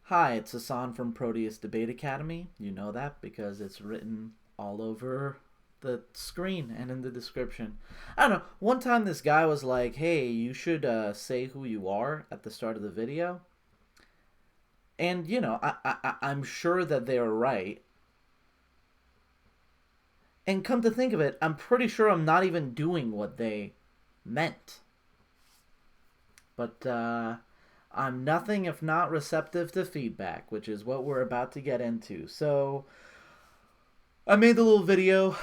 Hi, it's Sasan from Proteus Debate Academy. You know that because it's written all over the screen and in the description. I don't know. One time this guy was like, hey, you should say who you are at the start of the video. And, I'm sure that they're right. And come to think of it, I'm pretty sure I'm not even doing what they meant. But I'm nothing if not receptive to feedback, which is what we're about to get into. So I made the little video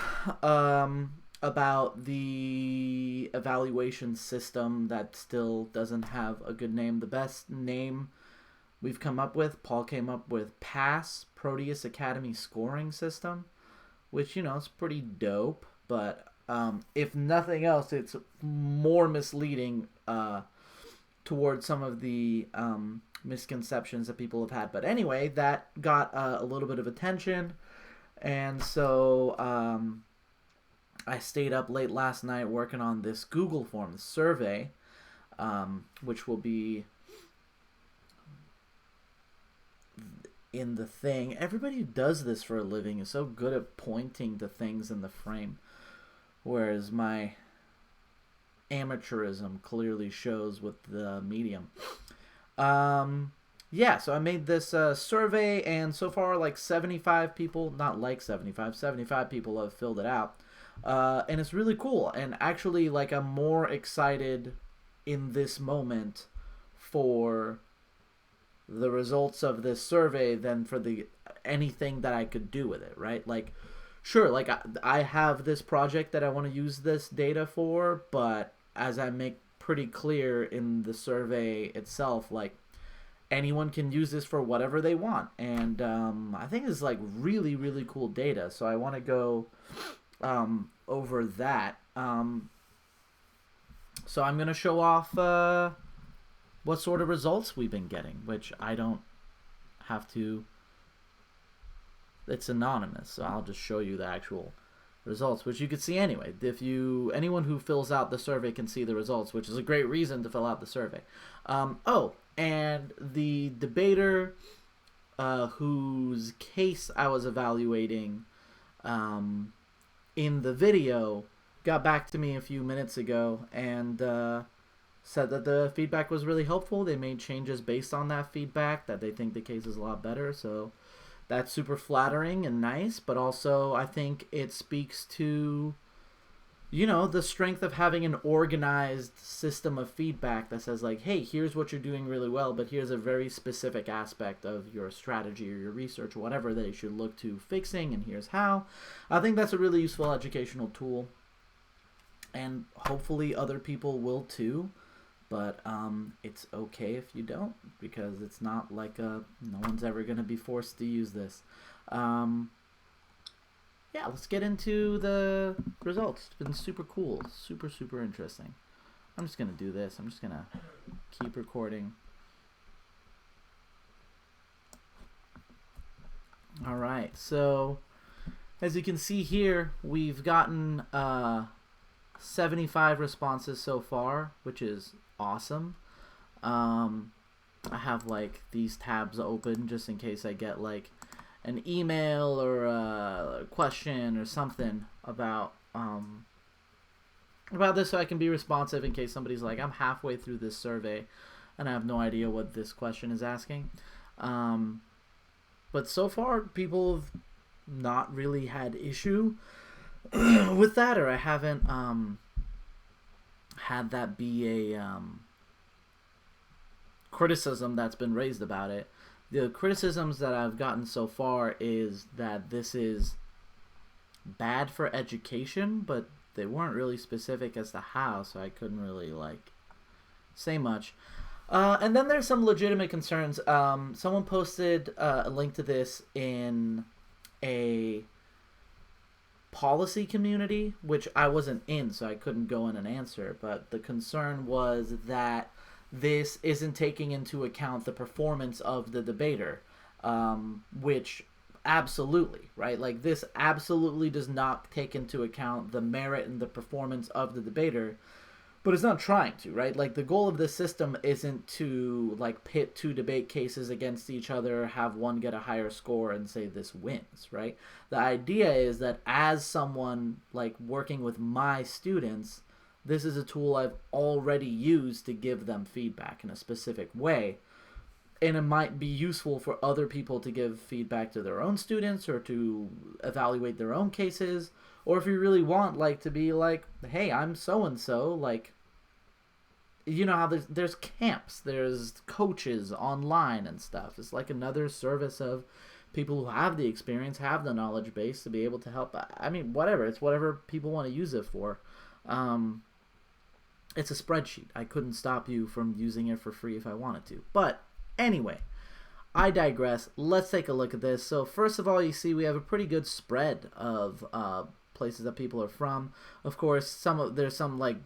about the evaluation system that still doesn't have a good name. The best name we've come up with, Paul came up with PASS, Proteus Academy Scoring System, which, is pretty dope. But if nothing else, it's more misleading towards some of the misconceptions that people have had. But anyway, that got a little bit of attention. And so I stayed up late last night working on this Google form survey, which will be in the thing. Everybody who does this for a living is so good at pointing to things in the frame, whereas my amateurism clearly shows with the medium. Yeah, so I made this survey, and so far, like 75 people, not like 75 people have filled it out. And it's really cool. And actually, like, I'm more excited in this moment for the results of this survey than for anything that I could do with it, right? Like, sure, like, I have this project that I want to use this data for, but as I make pretty clear in the survey itself, like, anyone can use this for whatever they want. And I think it's like really, really cool data. So I want to go over that. So I'm going to show off what sort of results we've been getting, which I don't have to. It's anonymous, so I'll just show you the actual results, which you can see anyway. Anyone who fills out the survey can see the results, which is a great reason to fill out the survey. And the debater whose case I was evaluating in the video got back to me a few minutes ago and said that the feedback was really helpful. They made changes based on that feedback, that they think the case is a lot better. So that's super flattering and nice, but also I think it speaks to the strength of having an organized system of feedback that says, like, hey, here's what you're doing really well, but here's a very specific aspect of your strategy or your research or whatever that you should look to fixing, and here's how. I think that's a really useful educational tool, and hopefully other people will too, but it's okay if you don't, because it's not like no one's ever going to be forced to use this. Yeah, let's get into the results. It's been super cool. Super, super interesting. I'm just going to do this. I'm just going to keep recording. All right. So, as you can see here, we've gotten 75 responses so far, which is awesome. I have, like, these tabs open just in case I get, like, an email or a question or something about this, so I can be responsive in case somebody's like, I'm halfway through this survey and I have no idea what this question is asking. But so far, people have not really had issue with that, or I haven't had that be a criticism that's been raised about it. The criticisms that I've gotten so far is that this is bad for education, but they weren't really specific as to how, so I couldn't really, like, say much. And then there's some legitimate concerns. Someone posted a link to this in a policy community, which I wasn't in, so I couldn't go in and answer, but the concern was that this isn't taking into account the performance of the debater, which absolutely, right? Like, this absolutely does not take into account the merit and the performance of the debater, but it's not trying to, right? Like, the goal of this system isn't to like pit two debate cases against each other, have one get a higher score and say this wins, right? The idea is that as someone like working with my students, this is a tool I've already used to give them feedback in a specific way, and it might be useful for other people to give feedback to their own students or to evaluate their own cases. Or if you really want, like, to be like, hey, I'm so and so, like, you know how there's camps, there's coaches online and stuff. It's like another service of people who have the experience, have the knowledge base to be able to help. I mean, whatever. It's whatever people want to use it for. It's a spreadsheet. I couldn't stop you from using it for free if I wanted to. But anyway, I digress. Let's take a look at this. So first of all, you see we have a pretty good spread of places that people are from. Of course, there's some like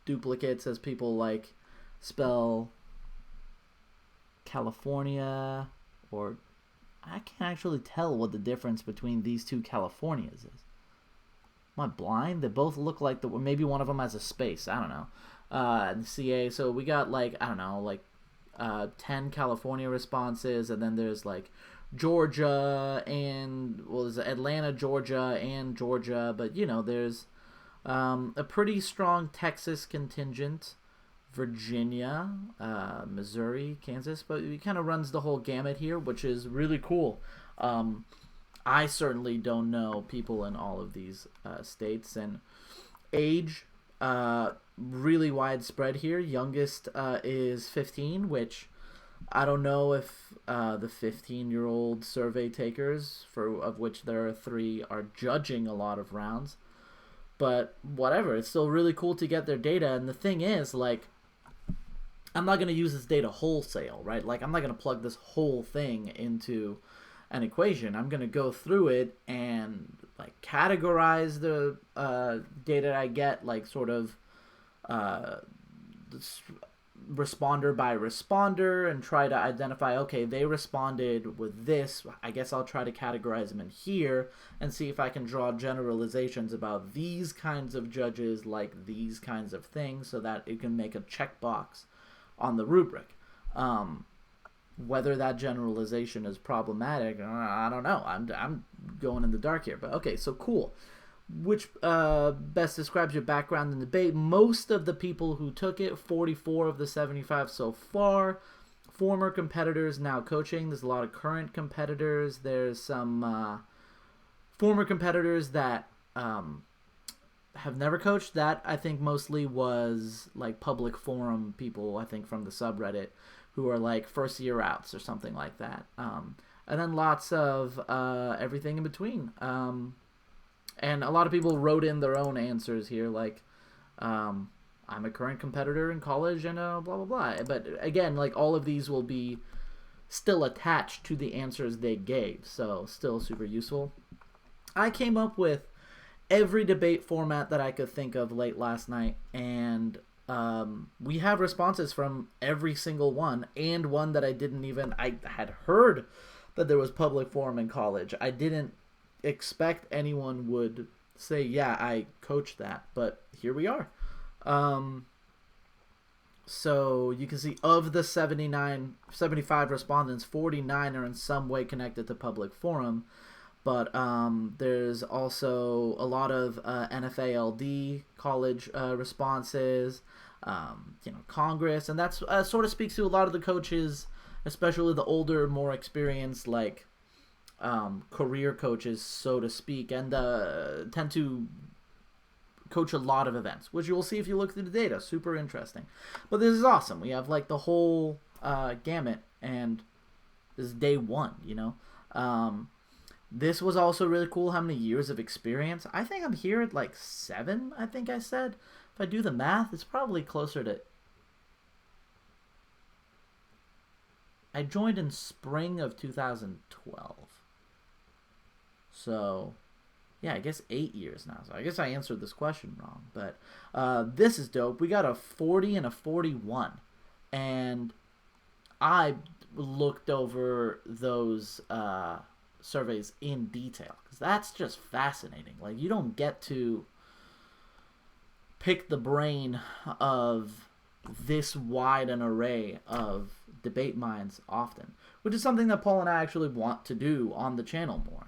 duplicates, as people like spell California, or I can't actually tell what the difference between these two Californias is. Am I blind? They both look like maybe one of them has a space. I don't know. And CA. So we got like, I don't know, like 10 California responses, and then there's like Georgia and there's Atlanta, Georgia, and Georgia. But you know, there's a pretty strong Texas contingent, Virginia, Missouri, Kansas. But it kind of runs the whole gamut here, which is really cool. I certainly don't know people in all of these states. And age, really widespread here. Youngest is 15, which I don't know if the 15-year-old survey takers, of which there are 3, are judging a lot of rounds. But whatever, it's still really cool to get their data. And the thing is, like, I'm not going to use this data wholesale, right? Like, I'm not going to plug this whole thing into an equation. I'm going to go through it and like categorize the data I get, like sort of responder by responder, and try to identify, okay, they responded with this. I guess I'll try to categorize them in here and see if I can draw generalizations about these kinds of judges like these kinds of things, so that it can make a checkbox on the rubric. Whether that generalization is problematic, I don't know. I'm going in the dark here. But okay, so cool. Which best describes your background in debate? Most of the people who took it, 44 of the 75 so far, former competitors now coaching. There's a lot of current competitors. There's some former competitors that have never coached. That I think mostly was like public forum people, I think from the subreddit, who are like first year outs or something like that. And then lots of everything in between. And a lot of people wrote in their own answers here, like, I'm a current competitor in college and blah, blah, blah. But again, like, all of these will be still attached to the answers they gave, so still super useful. I came up with every debate format that I could think of late last night, and we have responses from every single one, and one that I had heard that there was public forum in college. I didn't expect anyone would say, yeah, I coached that, but here we are. So you can see of the 75 respondents, 49 are in some way connected to public forum, but there's also a lot of NFALD college responses, Congress, and that's sort of speaks to a lot of the coaches, especially the older, more experienced, like career coaches, so to speak, and tend to coach a lot of events, which you will see if you look through the data. Super interesting. But this is awesome. We have like the whole gamut, and this is day one, This was also really cool. How many years of experience? I think I'm here at like 7, I think I said. If I do the math, it's probably closer to... I joined in spring of 2012. So, yeah, I guess 8 years now. So I guess I answered this question wrong. But this is dope. We got a 40 and a 41. And I looked over those surveys in detail, because that's just fascinating. Like, you don't get to pick the brain of this wide an array of debate minds often, which is something that Paul and I actually want to do on the channel more.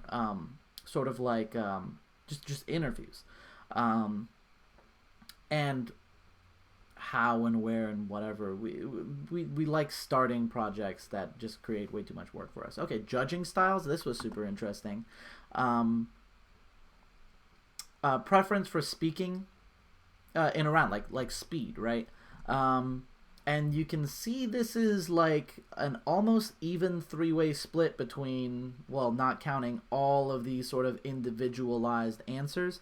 Sort of like just interviews, and how and where and whatever. We like starting projects that just create way too much work for us. Okay, judging styles. This was super interesting. Preference for speaking in a round, like speed, right? And you can see this is like an almost even three-way split between, well, not counting all of these sort of individualized answers.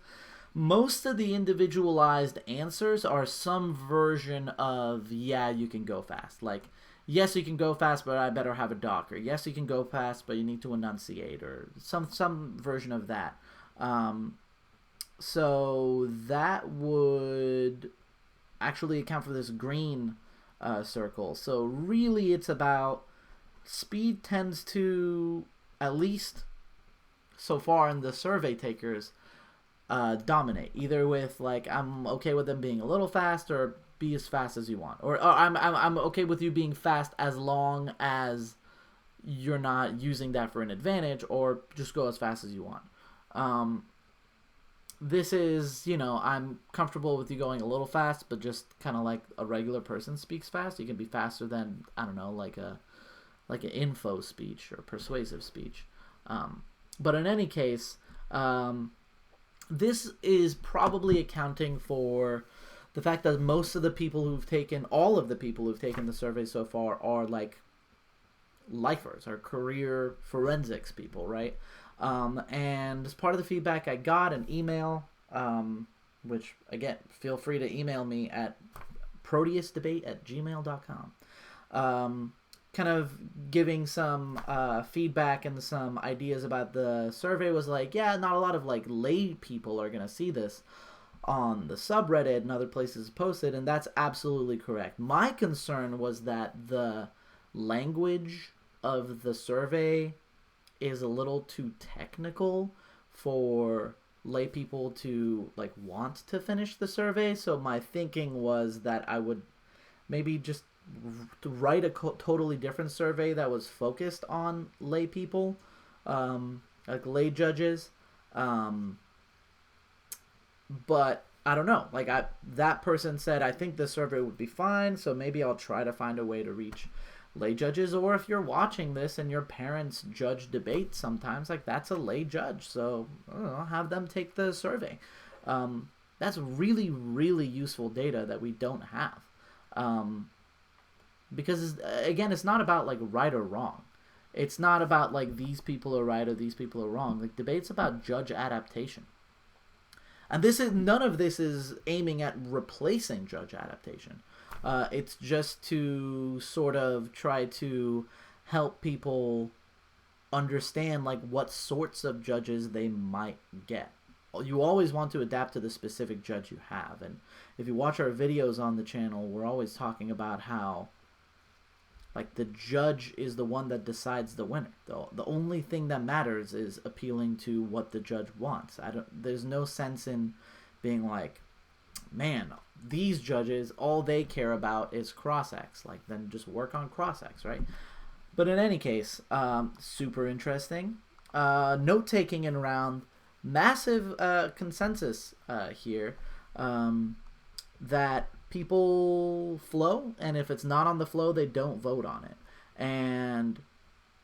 Most of the individualized answers are some version of, yeah, you can go fast. Like, yes, you can go fast, but I better have a dock. Or, yes, you can go fast, but you need to enunciate. Or some version of that. So that would actually account for this green circle. So really it's about speed tends to, at least so far in the survey takers, dominate. Either with like, I'm okay with them being a little fast, or be as fast as you want. Or I'm okay with you being fast as long as you're not using that for an advantage, or just go as fast as you want. This is, I'm comfortable with you going a little fast, but just kind of like a regular person speaks fast. You can be faster than, I don't know, like an info speech or persuasive speech. But in any case, this is probably accounting for the fact that most of the people who've taken, all of the people who've taken the survey so far are like lifers, or career forensics people, right? And as part of the feedback, I got an email, which, again, feel free to email me at proteusdebate@gmail.com. Kind of giving some feedback and some ideas about the survey. Was like, yeah, not a lot of like lay people are going to see this on the subreddit and other places posted, and that's absolutely correct. My concern was that the language of the survey is a little too technical for lay people to like want to finish the survey. So my thinking was that I would maybe just write a totally different survey that was focused on lay people, like lay judges. But I don't know. Like that person said, I think the survey would be fine. So maybe I'll try to find a way to reach lay judges. Or if you're watching this and your parents judge debates sometimes, like that's a lay judge, so I don't know, have them take the survey. That's really, really useful data that we don't have, because again, it's not about like right or wrong. It's not about like these people are right or these people are wrong. Like, debate's about judge adaptation, and none of this is aiming at replacing judge adaptation. It's just to sort of try to help people understand like what sorts of judges they might get. You always want to adapt to the specific judge you have. And if you watch our videos on the channel, we're always talking about how like the judge is the one that decides the winner. The only thing that matters is appealing to what the judge wants. There's no sense in being like, man, these judges, all they care about is cross-X. Like, then just work on cross-X, right? But in any case, super interesting. Note-taking in round, massive consensus here that people flow, and if it's not on the flow, they don't vote on it. And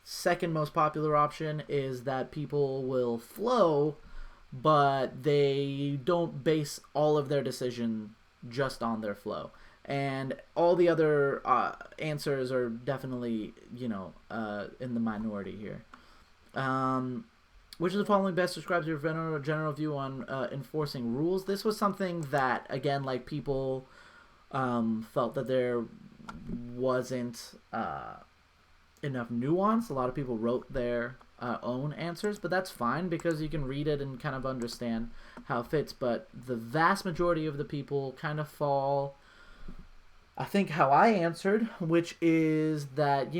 second most popular option is that people will flow, but they don't base all of their decision just on their flow. And all the other answers are definitely, in the minority here. Which of the following best describes your general view on enforcing rules? This was something that, again, like people felt that there wasn't enough nuance. A lot of people wrote their own answers, but that's fine because you can read it and kind of understand how it fits. But the vast majority of the people kind of fall, I think, how I answered, which is that,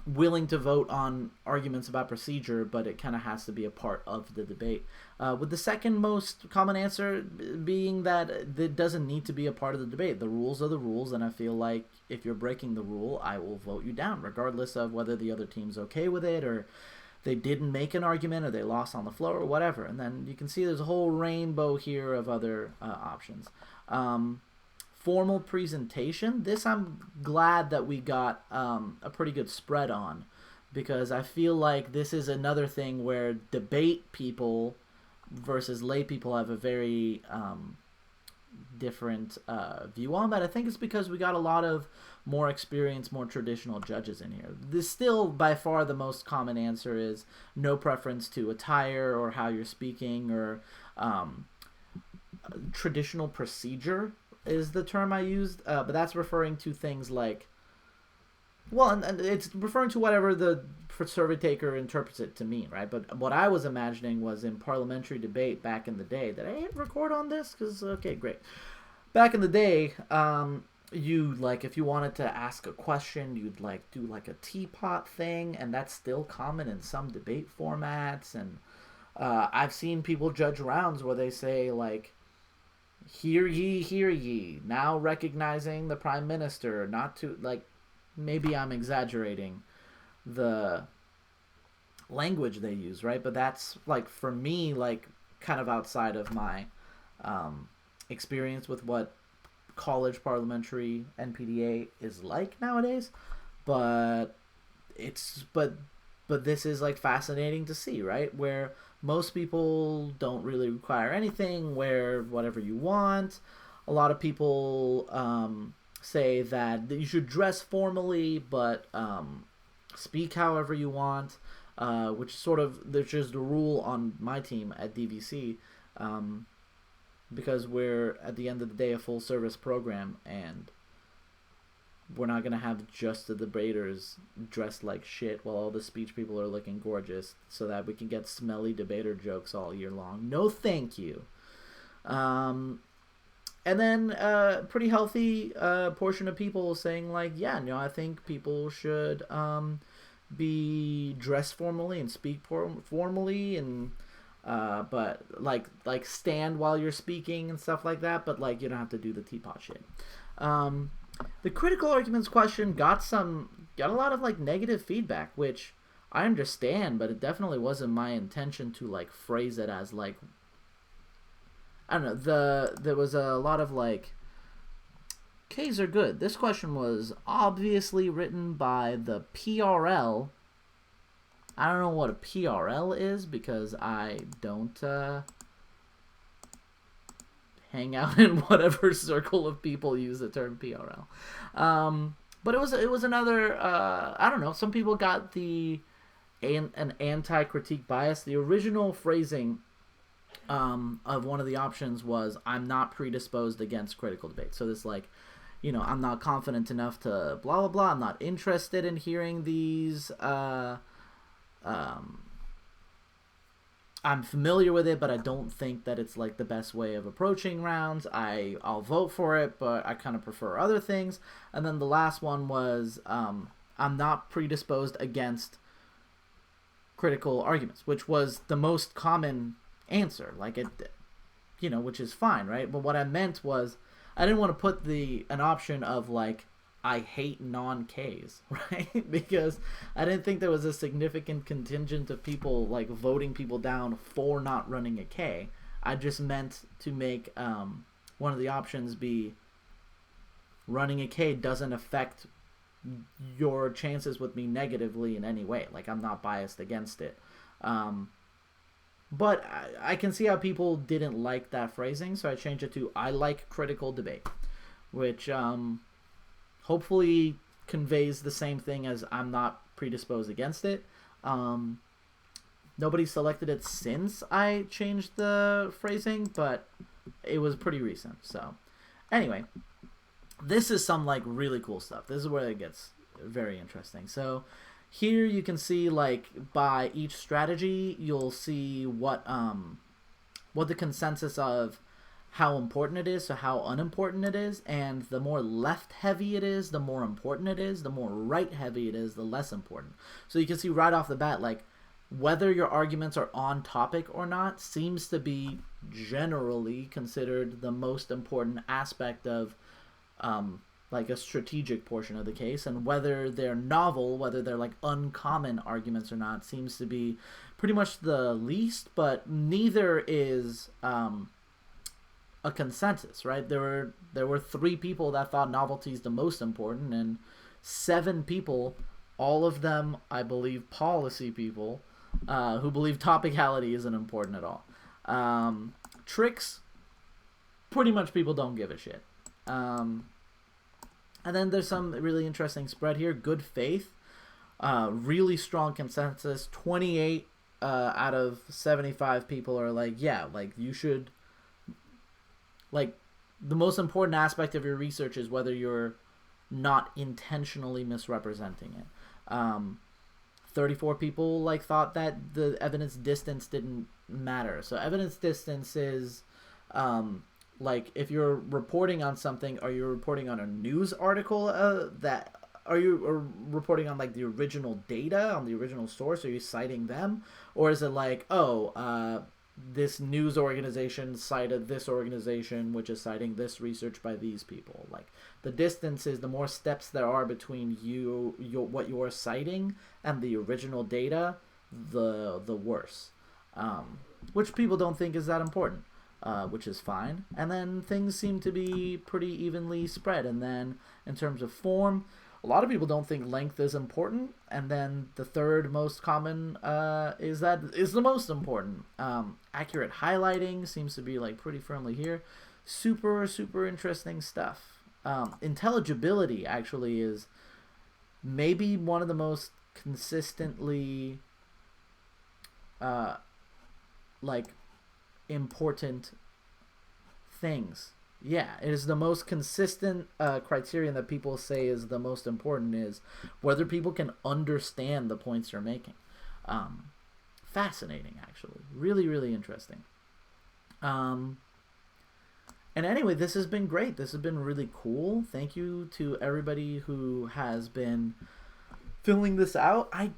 willing to vote on arguments about procedure, but it kind of has to be a part of the debate. With the second most common answer being that it doesn't need to be a part of the debate. The rules are the rules, and I feel like if you're breaking the rule, I will vote you down, regardless of whether the other team's okay with it, or they didn't make an argument, or they lost on the floor, or whatever. And then you can see there's a whole rainbow here of other options. Formal presentation. This I'm glad that we got a pretty good spread on, because I feel like this is another thing where debate people versus lay people have a very different view on that. I think it's because we got a lot of more experienced, more traditional judges in here. This still, by far, the most common answer is no preference to attire or how you're speaking, or traditional procedure is the term I used, but that's referring to things like, well, and it's referring to whatever the survey taker interprets it to mean, right? But what I was imagining was in parliamentary debate back in the day. Did I hit record on this? Because, okay, great. Back in the day, you, like, if you wanted to ask a question, you'd, like, do, like, a teapot thing, and that's still common in some debate formats, and I've seen people judge rounds where they say, like, hear ye, now recognizing the prime minister, not to, like, maybe I'm exaggerating the language they use, right? But that's, like, for me, like, kind of outside of my experience with what college parliamentary NPDA is like nowadays. But this is, like, fascinating to see, right? Where most people don't really require anything, wear whatever you want. A lot of people say that you should dress formally, but speak however you want, which sort of, there's just a rule on my team at DVC, because we're, at the end of the day, a full-service program, and we're not going to have just the debaters dressed like shit while all the speech people are looking gorgeous so that we can get smelly debater jokes all year long. No thank you. And then a pretty healthy portion of people saying, like, yeah, no, I think people should be dressed formally and speak formally, and but like stand while you're speaking and stuff like that, but, like, you don't have to do the teapot shit. The critical arguments question got a lot of, like, negative feedback, which I understand, but it definitely wasn't my intention to, like, phrase it as, like, I don't know, there was a lot of, like, Ks are good. This question was obviously written by the PRL. I don't know what a PRL is, because I don't hang out in whatever circle of people use the term PRL. But it was another, I don't know, some people got an anti-critique bias. The original phrasing of one of the options was, I'm not predisposed against critical debate. So this, like, you know, I'm not confident enough to blah, blah, blah. I'm not interested in hearing these, I'm familiar with it, but I don't think that it's, like, the best way of approaching rounds. I'll vote for it, but I kind of prefer other things. And then the last one was, I'm not predisposed against critical arguments, which was the most common answer. Like, it, you know, which is fine, right? But what I meant was, I didn't want to put an option of, like, I hate non-Ks, right? Because I didn't think there was a significant contingent of people, like, voting people down for not running a K. I just meant to make one of the options be, running a K doesn't affect your chances with me negatively in any way. Like, I'm not biased against it. But I can see how people didn't like that phrasing, so I changed it to, I like critical debate, which hopefully conveys the same thing as I'm not predisposed against it. Nobody selected it since I changed the phrasing, but it was pretty recent. So anyway, this is some, like, really cool stuff. This is where it gets very interesting. So here you can see, like, by each strategy, you'll see what the consensus of how important it is, so how unimportant it is, and the more left heavy it is, the more important it is, the more right heavy it is, the less important. So you can see right off the bat, like, whether your arguments are on topic or not seems to be generally considered the most important aspect of like a strategic portion of the case, and whether they're novel, whether they're like uncommon arguments or not, seems to be pretty much the least. But neither is a consensus, right? There were 3 people that thought novelty is the most important, and 7 people, all of them, I believe, policy people, who believe topicality isn't important at all. Tricks, pretty much people don't give a shit. And then there's some really interesting spread here. Good faith, really strong consensus. 28 out of 75 people are like, yeah, like you should, like, the most important aspect of your research is whether you're not intentionally misrepresenting it. 34 people like thought that the evidence distance didn't matter. So evidence distance is like if you're reporting on something, are you reporting on a news article that are you reporting on like the original data, on the original source? Are you citing them? Or is it like, this news organization cited this organization, which is citing this research by these people? Like, the distance is the more steps there are between what you're citing and the original data, the worse. Which people don't think is that important, which is fine. And then things seem to be pretty evenly spread. And then in terms of form, a lot of people don't think length is important, and then the third most common is the most important. Accurate highlighting seems to be like pretty firmly here. Super interesting stuff. Intelligibility actually is maybe one of the most consistently like important things. Yeah, it is the most consistent criterion that people say is the most important, is whether people can understand the points you're making. Fascinating, actually. Really interesting. And anyway, this has been great. This has been really cool. Thank you to everybody who has been filling this out. I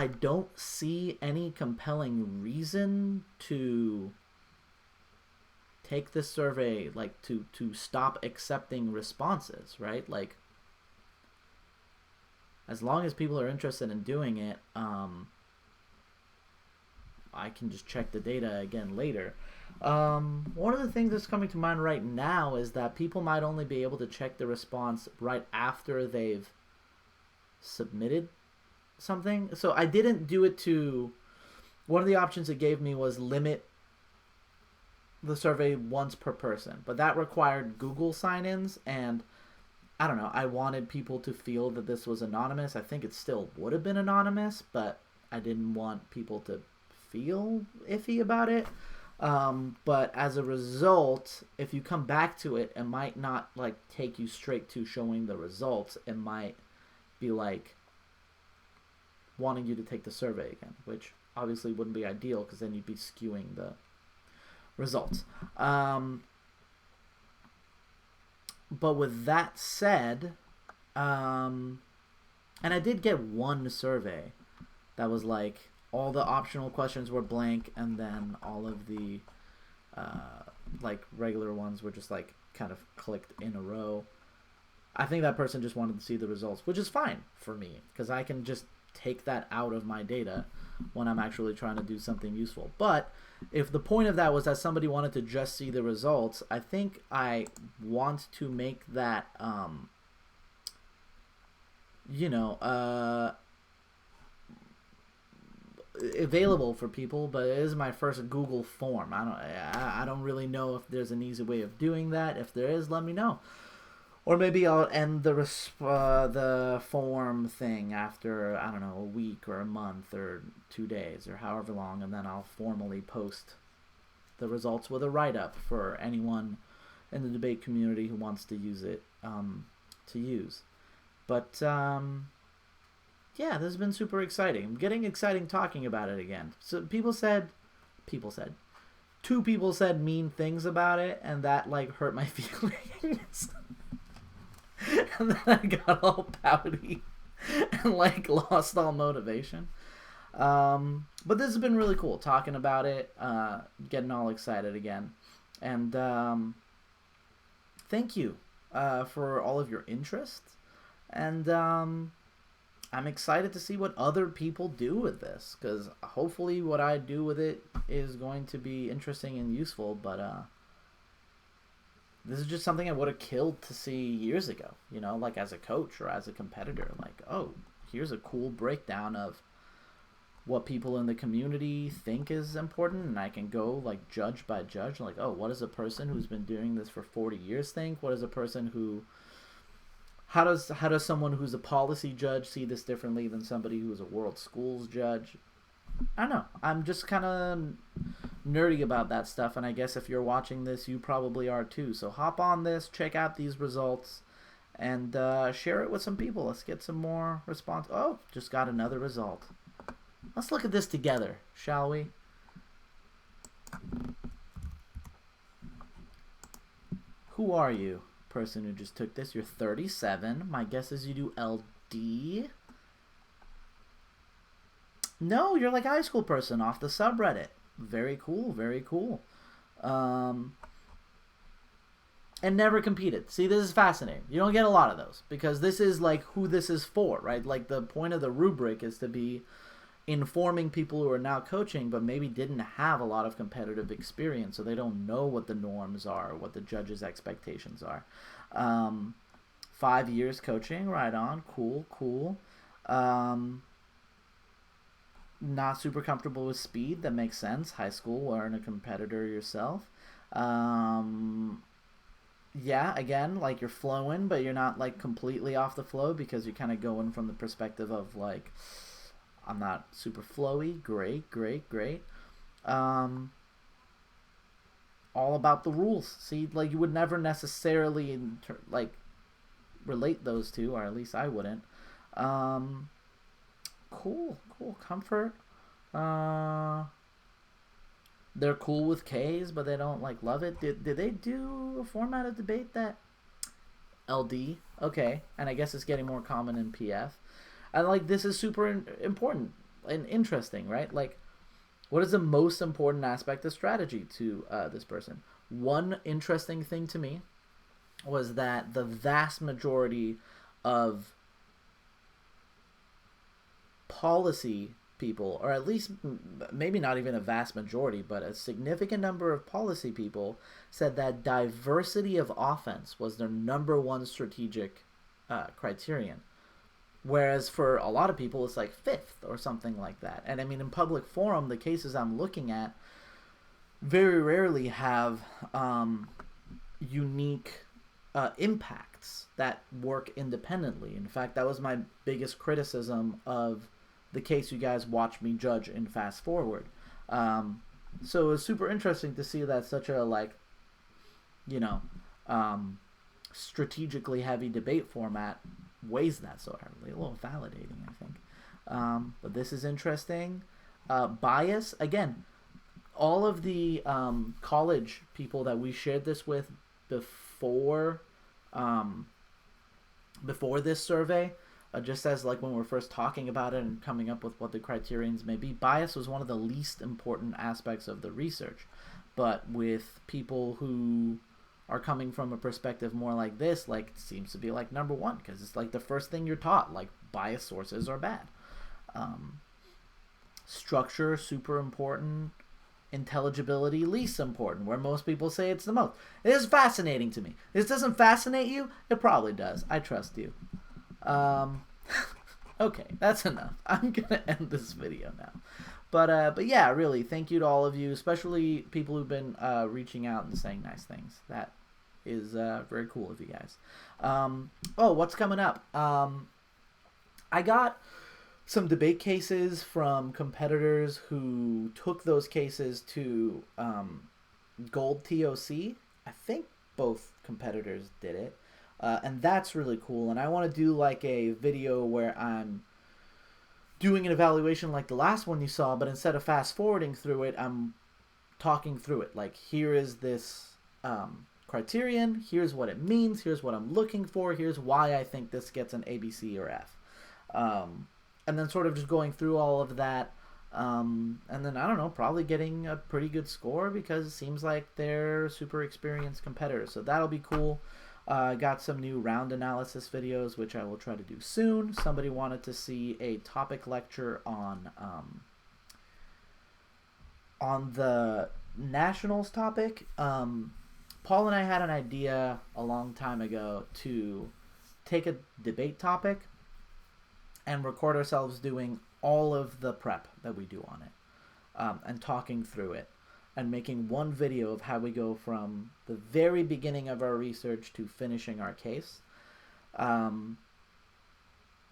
don't see any compelling reason to take this survey, like to stop accepting responses, right? Like, as long as people are interested in doing it, I can just check the data again later. One of the things that's coming to mind right now is that people might only be able to check the response right after they've submitted something. So I didn't do it to... One of the options it gave me was limit the survey once per person, but that required Google sign-ins, and I don't know, I wanted people to feel that this was anonymous. I think it still would have been anonymous, but I didn't want people to feel iffy about it. But as a result, if you come back to it, it might not like take you straight to showing the results. It might be like wanting you to take the survey again, which obviously wouldn't be ideal, because then you'd be skewing the results. But with that said, and I did get one survey that was like all the optional questions were blank, and then all of the like regular ones were just like kind of clicked in a row. I think that person just wanted to see the results, which is fine for me, because I can just take that out of my data when I'm actually trying to do something useful. But if the point of that was that somebody wanted to just see the results, I think I want to make that available for people. But it is my first Google form. I don't really know if there's an easy way of doing that. If there is, let me know. Or maybe I'll end the form thing after, I don't know, a week or a month or 2 days or however long, and then I'll formally post the results with a write-up for anyone in the debate community who wants to use it to use. But, yeah, this has been super exciting. I'm getting exciting talking about it again. So people said, two people said mean things about it, and that like hurt my feelings. And then I got all pouty and like lost all motivation. But this has been really cool talking about it, getting all excited again. And thank you for all of your interest. And I'm excited to see what other people do with this, because hopefully what I do with it is going to be interesting and useful. But this is just something I would have killed to see years ago, you know, like as a coach or as a competitor. Like, oh, here's a cool breakdown of what people in the community think is important, and I can go like judge by judge, like, oh, what does a person who's been doing this for 40 years think? What does a person who how does someone who's a policy judge see this differently than somebody who's a world schools judge? I don't know. I'm just kind of nerdy about that stuff, and I guess if you're watching this, you probably are too. So hop on this, check out these results, and share it with some people. Let's get some more response. Oh, just got another result. Let's look at this together, shall we? Who are you, person who just took this? You're 37. My guess is you do LD. No, you're like a high school person off the subreddit. Very cool, very cool. And never competed. See, this is fascinating. You don't get a lot of those, because this is like who this is for, right? Like the point of the rubric is to be informing people who are now coaching but maybe didn't have a lot of competitive experience, so they don't know what the norms are, what the judges' expectations are. 5 years coaching, right on, cool. Not super comfortable with speed, that makes sense. High school, weren't a competitor yourself. Yeah, again, like you're flowing, but you're not like completely off the flow, because you're kind of going from the perspective of like, I'm not super flowy. Great. All about the rules. See, like you would never necessarily like relate those two, or at least I wouldn't. Cool. Comfort. They're cool with K's, but they don't like love it. Did they do a format of debate that LD? Okay, and I guess it's getting more common in PF. And like this is super important and interesting, right? Like, what is the most important aspect of strategy to this person? One interesting thing to me was that the vast majority of policy people, or at least maybe not even a vast majority, but a significant number of policy people, said that diversity of offense was their number one strategic criterion. Whereas for a lot of people, it's like fifth or something like that. And I mean, in public forum, the cases I'm looking at very rarely have unique impacts that work independently. In fact, that was my biggest criticism of the case you guys watched me judge in Fast Forward. So it was super interesting to see that such a, like, you know, strategically heavy debate format weighs that so heavily. A little validating, I think. But this is interesting. Bias, again, all of the college people that we shared this with before this survey, just as like when we're first talking about it and coming up with what the criterions may be, bias was one of the least important aspects of the research. But with people who are coming from a perspective more like this, like, it seems to be like number one, because it's like the first thing you're taught, like biased sources are bad. Structure, super important. Intelligibility, least important, where most people say it's the most. It is fascinating to me. This doesn't fascinate you? It probably does. I trust you. Okay, that's enough. I'm gonna end this video now. But yeah, really, thank you to all of you, especially people who've been reaching out and saying nice things. That is very cool of you guys. Oh, what's coming up? I got some debate cases from competitors who took those cases to Gold TOC. I think both competitors did it. And that's really cool. And I want to do like a video where I'm doing an evaluation like the last one you saw, but instead of fast forwarding through it, I'm talking through it. Like, here is this criterion, here's what it means, here's what I'm looking for, here's why I think this gets an A, B, C, or F. And then sort of just going through all of that. And then, I don't know, probably getting a pretty good score because it seems like they're super experienced competitors. So that'll be cool. Got some new round analysis videos, which I will try to do soon. Somebody wanted to see a topic lecture on the nationals topic. Paul and I had an idea a long time ago to take a debate topic and record ourselves doing all of the prep that we do on it, and talking through it and making one video of how we go from the very beginning of our research to finishing our case.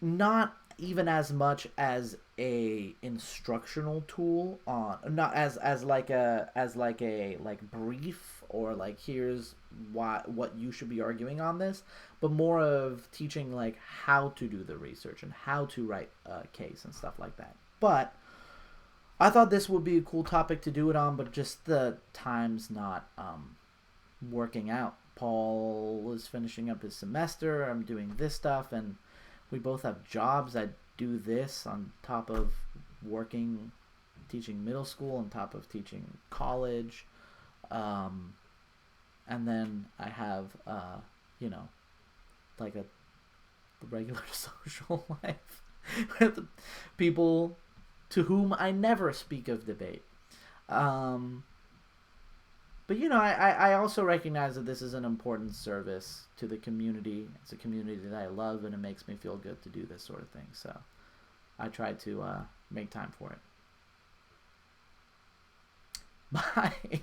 Not even as much as a instructional tool on, not as like a brief or like here's what you should be arguing on this, but more of teaching like how to do the research and how to write a case and stuff like that. But I thought this would be a cool topic to do it on, but just the time's not working out. Paul is finishing up his semester, I'm doing this stuff, and we both have jobs. I do this on top of working, teaching middle school, on top of teaching college. And then I have, like a regular social life with people to whom I never speak of debate. But, I also recognize that this is an important service to the community. It's a community that I love, and it makes me feel good to do this sort of thing. So I try to make time for it. Bye.